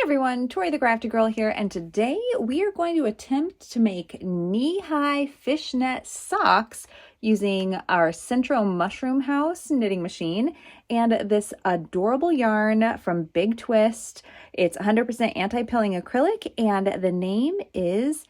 everyone, Tori the Crafty Girl here, and today we are going to attempt to make knee-high fishnet socks using our Centro Mushroom House knitting machine and this adorable yarn from Big Twist. It's 100% anti-pilling acrylic and the name is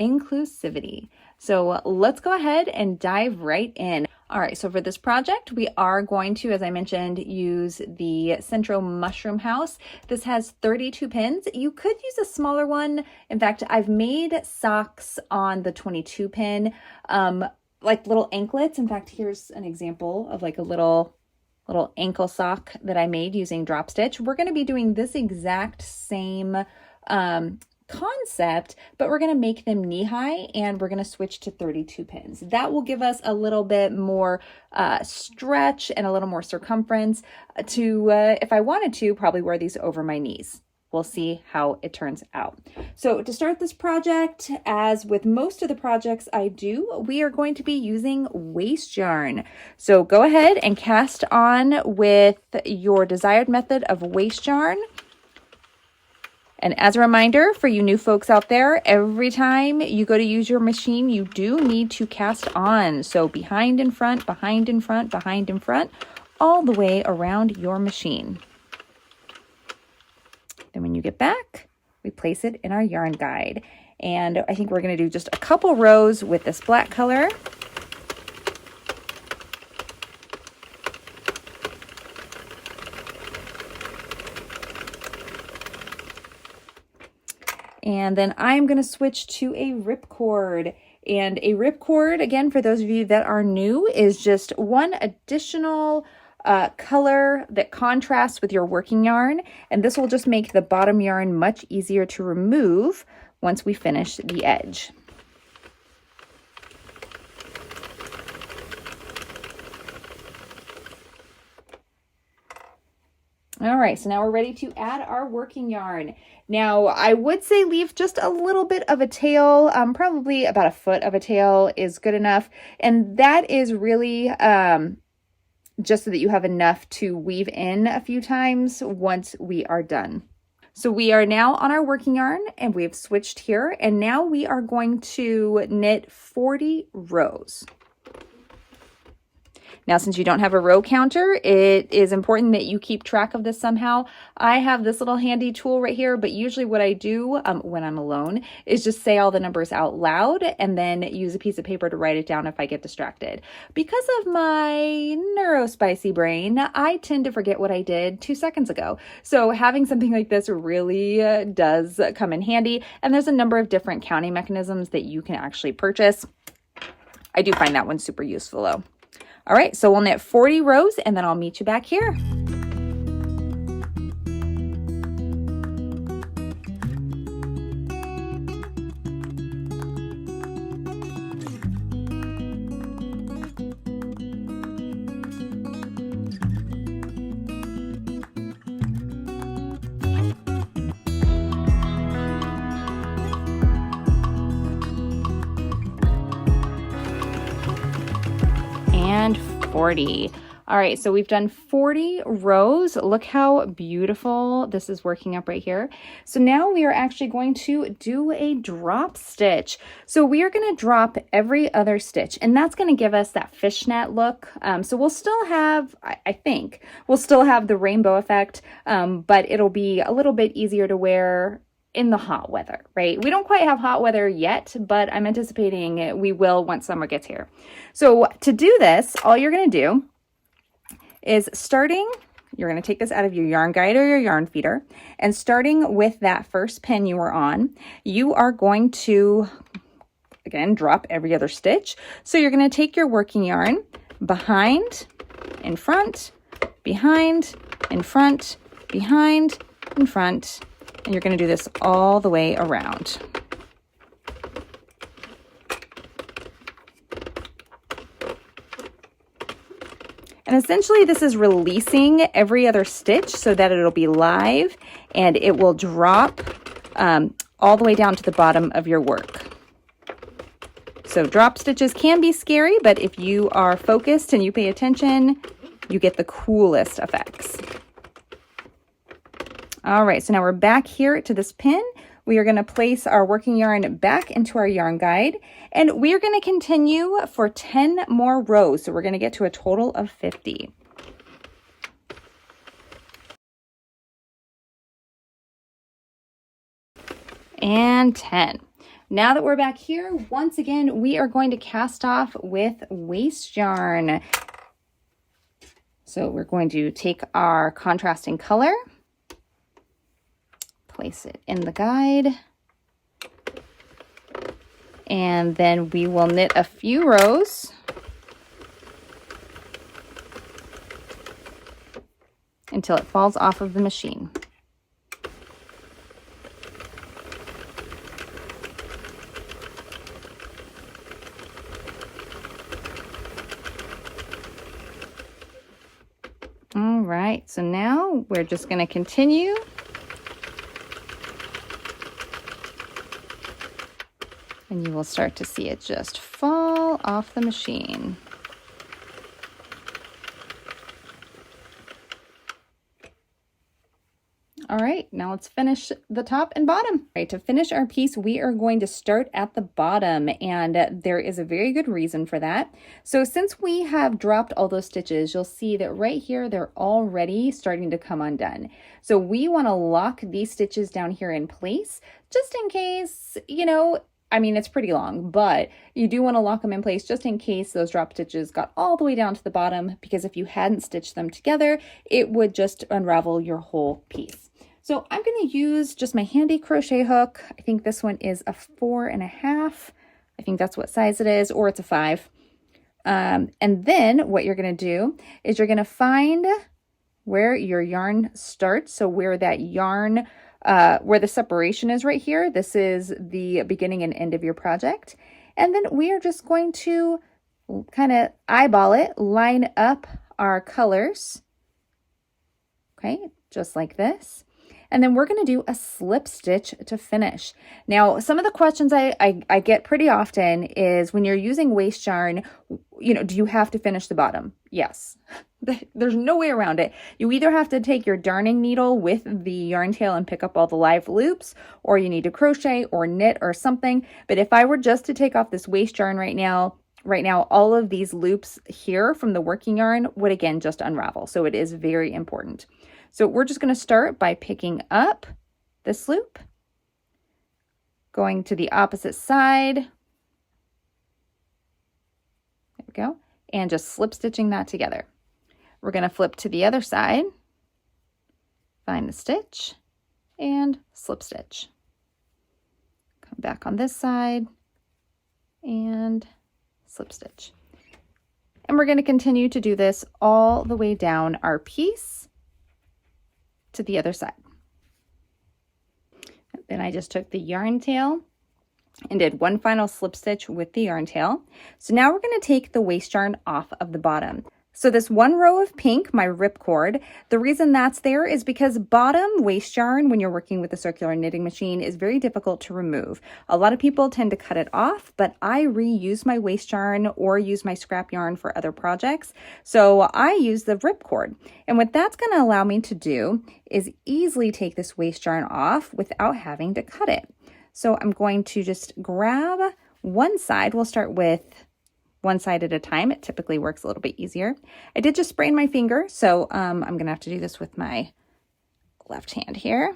Inclusivity. So let's go ahead and dive right in. All right, so for this project, we are going to, as I mentioned, use the Centro Mushroom House. This has 32 pins. You could use a smaller one. In fact, I've made socks on the 22 pin, like little anklets. In fact, here's an example of like a little ankle sock that I made using drop stitch. We're going to be doing this exact same concept, but we're going to make them knee-high and we're going to switch to 32 pins. That will give us a little bit more stretch and a little more circumference to, if I wanted to, probably wear these over my knees. We'll see how it turns out. So to start this project, as with most of the projects I do, we are going to be using waste yarn. So go ahead and cast on with your desired method of waste yarn. And as a reminder for you new folks out there, every time you go to use your machine, you do need to cast on. So behind in front, behind in front, behind in front, all the way around your machine. Then when you get back, we place it in our yarn guide. And I think we're going to do just a couple rows with this black color. And then I'm going to switch to a ripcord. And a ripcord, again, for those of you that are new, is just one additional color that contrasts with your working yarn. And this will just make the bottom yarn much easier to remove once we finish the edge. All right, so now we're ready to add our working yarn. Now, I would say leave just a little bit of a tail, probably about a foot of a tail is good enough. And that is really just so that you have enough to weave in a few times once we are done. So we are now on our working yarn and we've switched here. And now we are going to knit 40 rows. Now, since you don't have a row counter, it is important that you keep track of this somehow. I have this little handy tool right here, but usually what I do when I'm alone is just say all the numbers out loud and then use a piece of paper to write it down if I get distracted. Because of my neurospicy brain, I tend to forget what I did 2 seconds ago. So having something like this really does come in handy. And there's a number of different counting mechanisms that you can actually purchase. I do find that one super useful though. All right, so we'll knit 40 rows and then I'll meet you back here. And 40. All right, so we've done 40 rows. Look how beautiful this is working up right here. So now we are actually going to do a drop stitch. So we are going to drop every other stitch, and that's going to give us that fishnet look. So we'll still have, I think, we'll still have the rainbow effect, but it'll be a little bit easier to wear in the hot weather, right? We don't quite have hot weather yet, but I'm anticipating we will once summer gets here. So to do this, all you're going to do is you're going to take this out of your yarn guide or your yarn feeder, and starting with that first pin you were on, you are going to, again, drop every other stitch. So you're going to take your working yarn behind, in front, behind, in front, behind, in front, and you're going to do this all the way around. And essentially this is releasing every other stitch so that it'll be live and it will drop all the way down to the bottom of your work. So drop stitches can be scary, but if you are focused and you pay attention, you get the coolest effects. All right, so now we're back here to this pin. We are going to place our working yarn back into our yarn guide, and we are going to continue for 10 more rows. So we're going to get to a total of 50. And 10. Now that we're back here, once again, we are going to cast off with waste yarn. So we're going to take our contrasting color, place it in the guide, and then we will knit a few rows until it falls off of the machine. All right, so now we're just going to continue. And you will start to see it just fall off the machine. All right, now let's finish the top and bottom. All right, to finish our piece, we are going to start at the bottom, and there is a very good reason for that. So since we have dropped all those stitches, you'll see that right here, they're already starting to come undone. So we want to lock these stitches down here in place, just in case, you know, I mean, it's pretty long, but you do want to lock them in place just in case those drop stitches got all the way down to the bottom, because if you hadn't stitched them together, it would just unravel your whole piece. So I'm going to use just my handy crochet hook. I think this one is a 4.5. I think that's what size it is, or it's a 5. And then what you're going to do is you're going to find where your yarn starts. So where that yarn, where the separation is right here. This is the beginning and end of your project. And then we are just going to kind of eyeball it, line up our colors. Okay, just like this. And then we're going to do a slip stitch to finish. Now, some of the questions I get pretty often is when you're using waste yarn, you know, do you have to finish the bottom? Yes. There's no way around it. You either have to take your darning needle with the yarn tail and pick up all the live loops, or you need to crochet or knit or something. But if I were just to take off this waste yarn right now, all of these loops here from the working yarn would again just unravel. So it is very important. So we're just going to start by picking up this loop, going to the opposite side. There we go. And just slip stitching that together. We're going to flip to the other side, find the stitch, and slip stitch. Come back on this side and slip stitch. And we're going to continue to do this all the way down our piece to the other side. Then I just took the yarn tail and did one final slip stitch with the yarn tail. So now we're going to take the waste yarn off of the bottom. So this one row of pink, my ripcord, the reason that's there is because bottom waste yarn, when you're working with a circular knitting machine, is very difficult to remove. A lot of people tend to cut it off, but I reuse my waste yarn or use my scrap yarn for other projects. So I use the ripcord. And what that's going to allow me to do is easily take this waste yarn off without having to cut it. So I'm going to just grab one side. We'll start with one side at a time. It typically works a little bit easier. I did just sprain my finger, so I'm going to have to do this with my left hand here.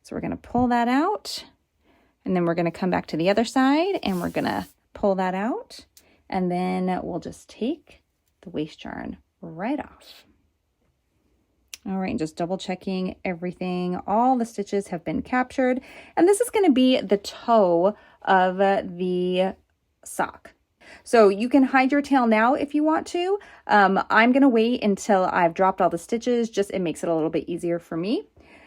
So we're going to pull that out, and then we're going to come back to the other side, and we're going to pull that out, and then we'll just take the waste yarn right off. All right, and just double checking everything. All the stitches have been captured, and this is going to be the toe of the sock. So you can hide your tail now if you want to. I'm going to wait until I've dropped all the stitches. Just it makes it a little bit easier for me.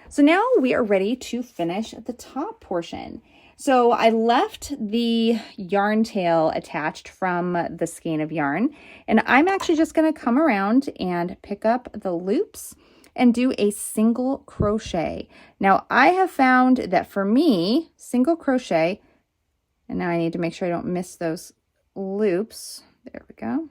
So now we are ready to finish the top portion. So I left the yarn tail attached from the skein of yarn, and I'm actually just going to come around and pick up the loops and do a single crochet. Now I have found that for me, single crochet, and now I need to make sure I don't miss those loops. There we go.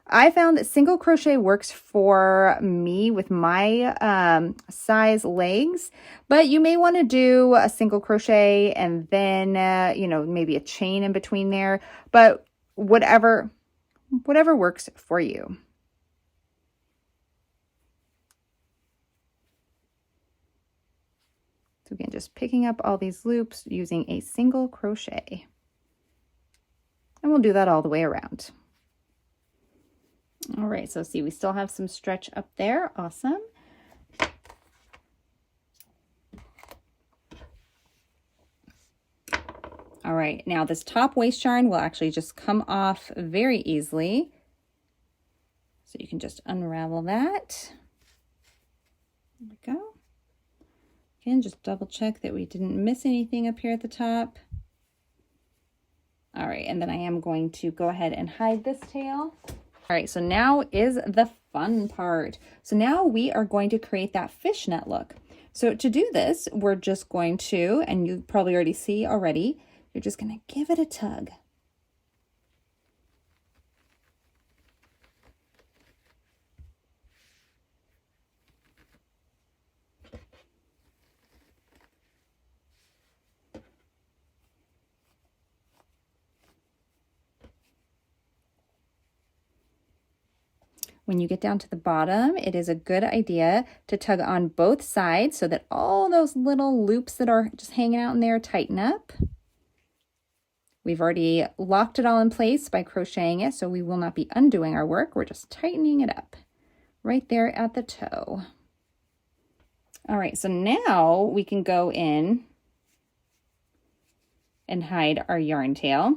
I found that single crochet works for me with my size legs, but you may want to do a single crochet and then, you know, maybe a chain in between there, but whatever works for you. So again, just picking up all these loops using a single crochet. And we'll do that all the way around. All right, so see, we still have some stretch up there. Awesome. All right, now this top waist yarn will actually just come off very easily. So you can just unravel that. There we go. Again, just double check that we didn't miss anything up here at the top. All right, and then I am going to go ahead and hide this tail. All right, so now is the fun part. So now we are going to create that fishnet look. So to do this, we're just going to, and you probably already see already, you're just gonna give it a tug. When you get down to the bottom, it is a good idea to tug on both sides so that all those little loops that are just hanging out in there tighten up. We've already locked it all in place by crocheting it, so we will not be undoing our work. We're just tightening it up right there at the toe. All right, so now we can go in and hide our yarn tail.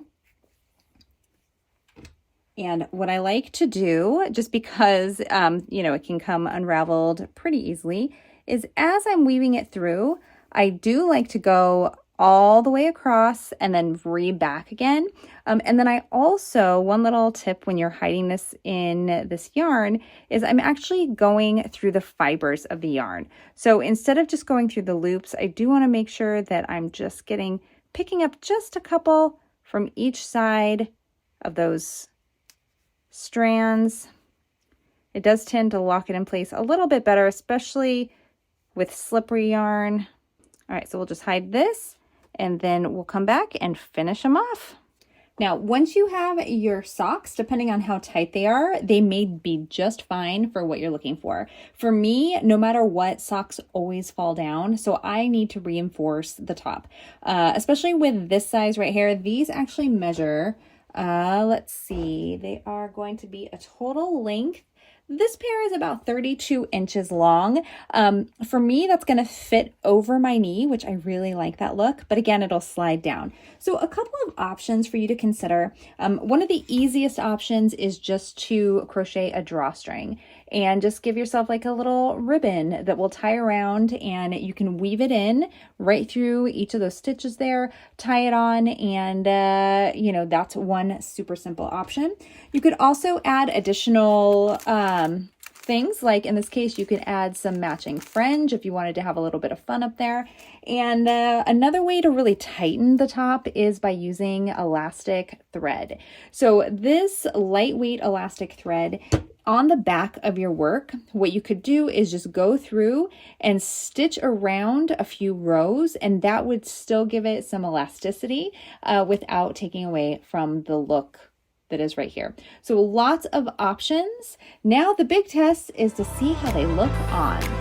And what I like to do, just because, you know, it can come unraveled pretty easily, is as I'm weaving it through, I do like to go all the way across and then re-back again. And then I also, one little tip when you're hiding this in this yarn is I'm actually going through the fibers of the yarn. So instead of just going through the loops, I do want to make sure that I'm just picking up just a couple from each side of those strands. It does tend to lock it in place a little bit better, especially with slippery yarn. All right, so we'll just hide this and then we'll come back and finish them off. Now, once you have your socks, depending on how tight they are, they may be just fine for what you're looking for. For me, no matter what, socks always fall down, so I need to reinforce the top. Especially with this size right here, these actually measure, let's see, they are going to be a total length. This pair is about 32 inches long. For me, that's going to fit over my knee, which I really like that look, but again, it'll slide down. So a couple of options for you to consider. One of the easiest options is just to crochet a drawstring and just give yourself like a little ribbon that will tie around, and you can weave it in right through each of those stitches there, tie it on, and you know, that's one super simple option. You could also add additional things, like in this case, you could add some matching fringe if you wanted to have a little bit of fun up there. And another way to really tighten the top is by using elastic thread. So this lightweight elastic thread on the back of your work, what you could do is just go through and stitch around a few rows, and that would still give it some elasticity without taking away from the look that is right here. So lots of options. Now the big test is to see how they look on.